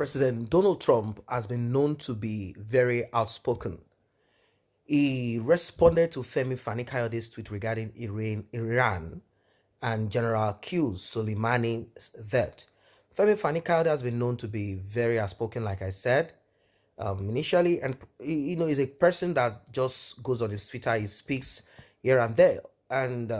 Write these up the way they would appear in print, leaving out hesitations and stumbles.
President Donald Trump has been known to be very outspoken. He responded to Femi Fani-Kayode's tweet regarding Iran and General Q's Soleimani's death. Femi Fani-Kayode has been known to be very outspoken, like I said initially, and he's a person that just goes on his Twitter, he speaks here and there, and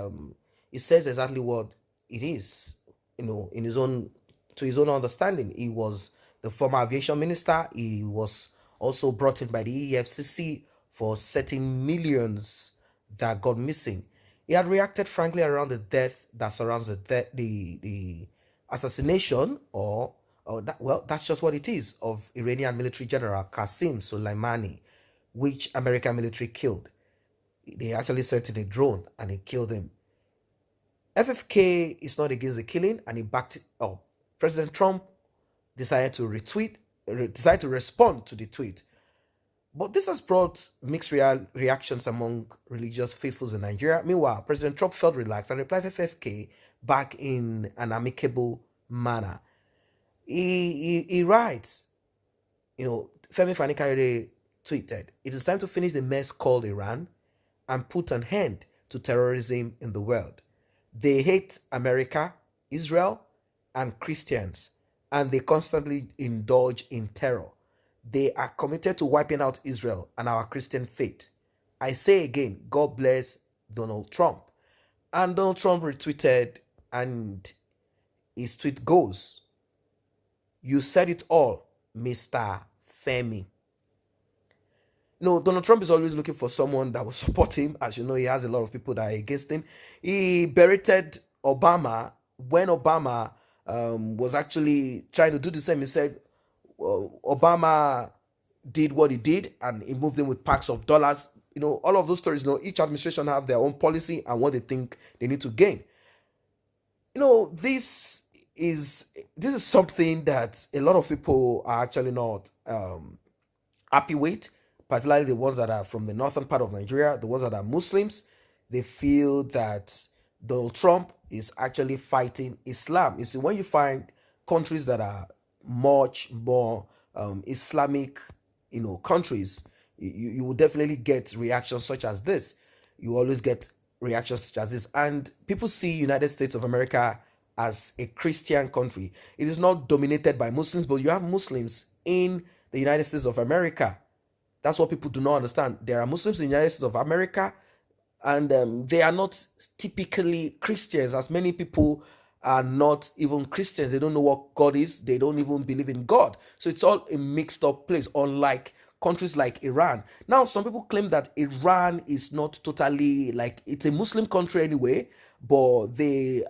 he says exactly what it is, in his own to his own understanding. He was the former aviation minister. He was also brought in by the EFCC for setting millions that got missing. He had reacted frankly around the death that surrounds the assassination, or that, well, that's just what it is, of Iranian military general Qasem Soleimani, which American military killed. They actually sent in a drone and it killed him. FFK is not against the killing, and he backed it up. President Trump decided to decided to respond to the tweet. But this has brought mixed reactions among religious faithfuls in Nigeria. Meanwhile, President Trump felt relaxed and replied FFK back in an amicable manner. He writes, Femi Fani-Kayode tweeted, "It is time to finish the mess called Iran and put an end to terrorism in the world. They hate America, Israel, and Christians, and they constantly indulge in terror. They are committed to wiping out Israel and our Christian faith. I say again, God bless Donald Trump." And Donald Trump retweeted, and his tweet goes, "You said it all, Mr. Femi." No, Donald Trump is always looking for someone that will support him. As you know, he has a lot of people that are against him. He berated Obama when Obama was actually trying to do the same. He said Obama did what he did and he moved in with packs of dollars. All of those stories, each administration have their own policy and what they think they need to gain. This is something that a lot of people are actually not happy with, particularly the ones that are from the northern part of Nigeria, the ones that are Muslims. They feel that Donald Trump is actually fighting Islam. You see, when you find countries that are much more Islamic, countries, you will definitely get reactions such as this. You always get reactions such as this. And people see United States of America as a Christian country. It is not dominated by Muslims, but you have Muslims in the United States of America. That's what people do not understand. There are Muslims in the United States of America, and they are not typically Christians, as many people are not even Christians. They don't know what God is. They don't even believe in God. So it's all a mixed up place, unlike countries like Iran. Now, some people claim that Iran is not totally, like, it's a Muslim country anyway, but they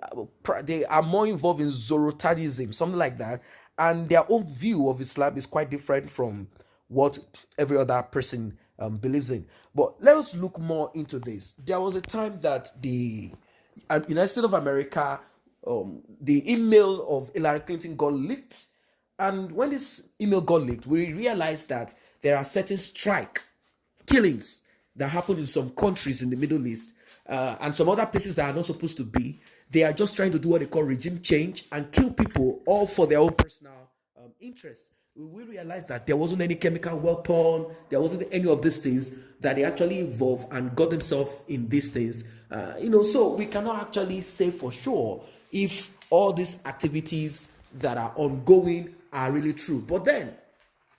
are more involved in Zoroastrianism, something like that. And their own view of Islam is quite different from what every other person believes in. But let us look more into this. There was a time that the United States of America, the email of Hillary Clinton got leaked. And when this email got leaked, we realized that there are certain strike killings that happen in some countries in the Middle East and some other places that are not supposed to be. They are just trying to do what they call regime change and kill people, all for their own personal interest. We realized that there wasn't any chemical weapon, there wasn't any of these things, that they actually involved and got themselves in these things. So we cannot actually say for sure if all these activities that are ongoing are really true. But then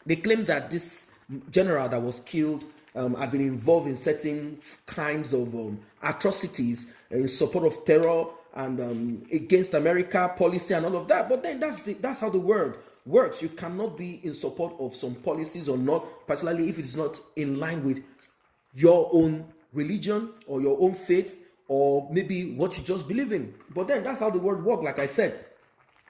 they claim that this general that was killed had been involved in certain kinds of atrocities in support of terror and against America policy and all of that. But then that's how the world works. You cannot be in support of some policies or not, particularly if it's not in line with your own religion or your own faith or maybe what you just believe in. But then that's how the world works. Like I said,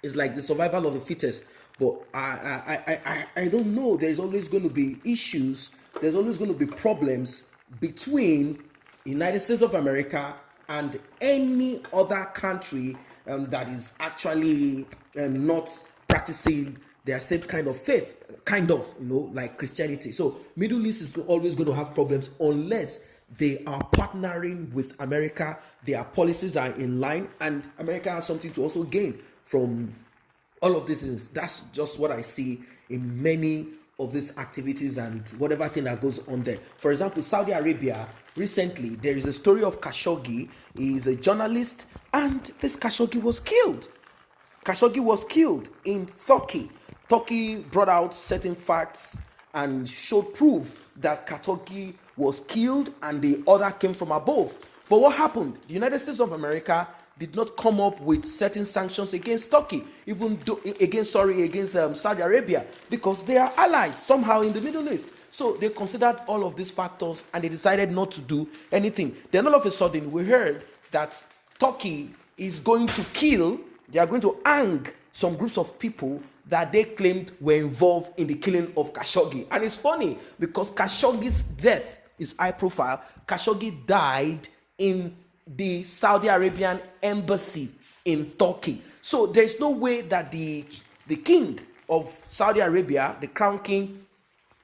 it's like the survival of the fittest. But I don't know. There's always going to be issues. There's always going to be problems between United States of America and any other country that is actually not practicing their same kind of faith, like Christianity. So Middle East is always going to have problems unless they are partnering with America, their policies are in line, and America has something to also gain from all of these things. That's just what I see in many of these activities and whatever thing that goes on there. For example, Saudi Arabia, recently there is a story of Khashoggi. He is a journalist, and this Khashoggi was killed. Khashoggi was killed in Turkey. Turkey brought out certain facts and showed proof that Khashoggi was killed and the order came from above. But what happened? The United States of America did not come up with certain sanctions against Turkey, even though, against Saudi Arabia, because they are allies somehow in the Middle East. So they considered all of these factors and they decided not to do anything. Then all of a sudden we heard that Turkey is going to kill, they are going to hang some groups of people that they claimed were involved in the killing of Khashoggi. And it's funny because Khashoggi's death is high profile. Khashoggi died in the Saudi Arabian embassy in Turkey. So there's no way that the king of Saudi Arabia, the crown king,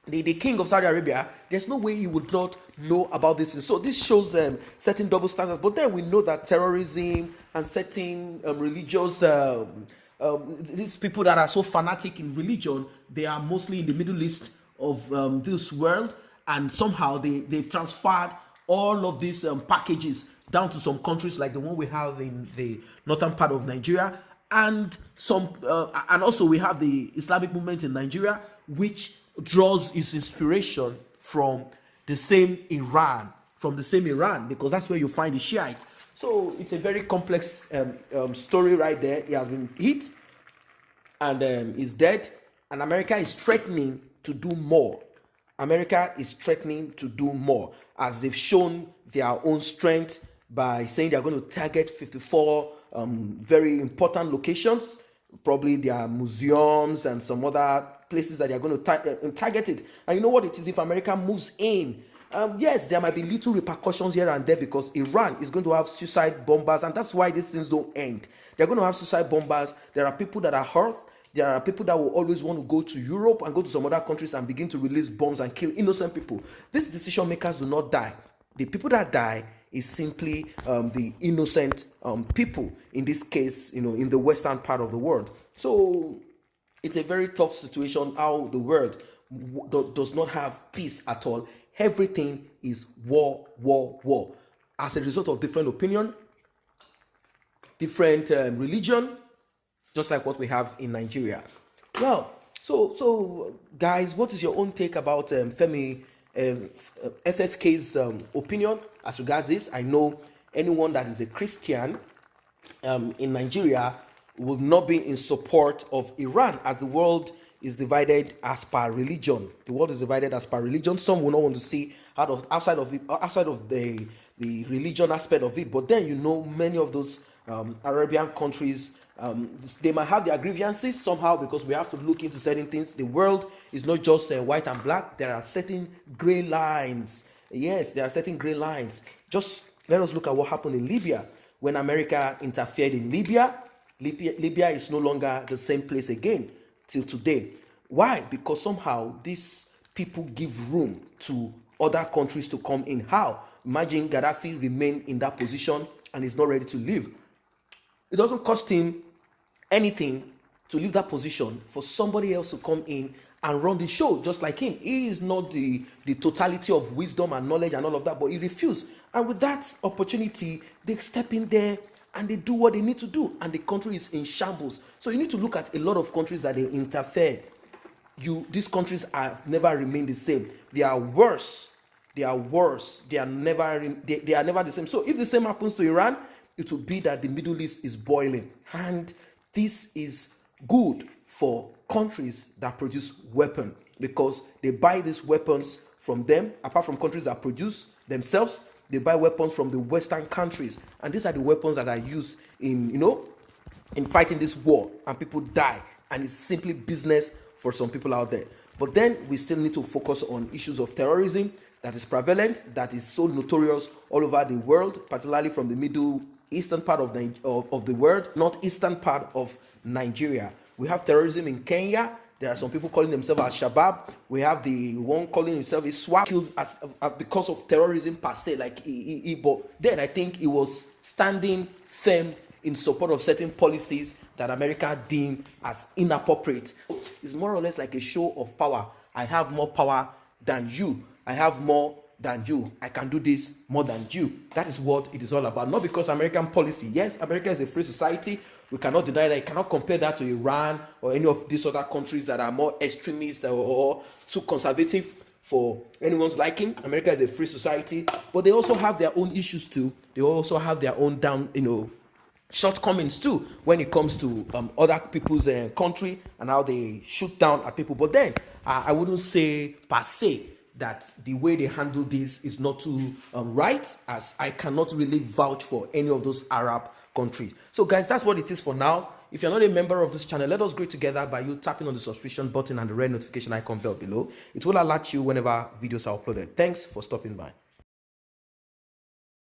the king of Saudi Arabia, there's no way he would not know about this. So this shows certain double standards. But then we know that terrorism and certain religious these people that are so fanatic in religion, they are mostly in the Middle East of this world, and somehow they've transferred all of these packages down to some countries like the one we have in the northern part of Nigeria, and and also we have the Islamic movement in Nigeria, which draws its inspiration from the same Iran, because that's where you find the Shiites. So it's a very complex story right there. He has been hit and is dead, and America is threatening to do more. America is threatening to do more, as they've shown their own strength by saying they're going to target 54 very important locations, probably their museums and some other places that they're going to target it. And you know what it is? If America moves in, yes, there might be little repercussions here and there, because Iran is going to have suicide bombers, and that's why these things don't end. They're going to have suicide bombers. There are people that are hurt. There are people that will always want to go to Europe and go to some other countries and begin to release bombs and kill innocent people. These decision makers do not die. The people that die is simply the innocent people, in this case, in the western part of the world. So it's a very tough situation how the world does not have peace at all. Everything is war, war, war. As a result of different opinion, different religion, just like what we have in Nigeria. Well, so guys, what is your own take about Femi FFK's opinion as regards this? I know anyone that is a Christian in Nigeria will not be in support of Iran, as the world is divided as per religion. The world is divided as per religion. Some will not want to see outside of the religion aspect of it. But then many of those Arabian countries, they might have their grievances somehow, because we have to look into certain things. The world is not just white and black. There are certain gray lines. Yes, there are certain gray lines. Just let us look at what happened in Libya. When America interfered in Libya is no longer the same place again till today. Why? Because somehow these people give room to other countries to come in. How? Imagine Gaddafi remained in that position and is not ready to leave. It doesn't cost him anything to leave that position for somebody else to come in and run the show just like him. He is not the totality of wisdom and knowledge and all of that, but he refused. And with that opportunity, they step in there and they do what they need to do, and the country is in shambles. So you need to look at a lot of countries that they interfered. These countries have never remained the same. They are worse. They are never the same. So if the same happens to Iran, it will be that the Middle East is boiling, and this is good for countries that produce weapons, because they buy these weapons from them. Apart from countries that produce themselves, they buy weapons from the Western countries, and these are the weapons that are used in fighting this war, and people die, and it's simply business for some people out there. But then we still need to focus on issues of terrorism that is prevalent, that is so notorious all over the world, particularly from the Middle Eastern part of the world, northeastern part of Nigeria. We have terrorism in Kenya. There are some people calling themselves Al-Shabaab. We have the one calling himself Iswap, killed because of terrorism per se. But then I think he was standing firm in support of certain policies that America deem as inappropriate. It's more or less like a show of power. I have more power than you. I have more than you. I can do this more than you. That is what it is all about. Not because American policy. Yes, America is a free society. We cannot deny that. You cannot compare that to Iran or any of these other countries that are more extremist or too conservative for anyone's liking. America is a free society, but they also have their own issues too. They also have their own shortcomings too when it comes to other people's country and how they shoot down at people. But then I wouldn't say per se that the way they handle this is not too right, as I cannot really vouch for any of those Arab countries. So guys, that's what it is for now. If you're not a member of this channel, let us grow together by you tapping on the subscription button and the red notification icon bell below. It will alert you whenever videos are uploaded. Thanks for stopping by.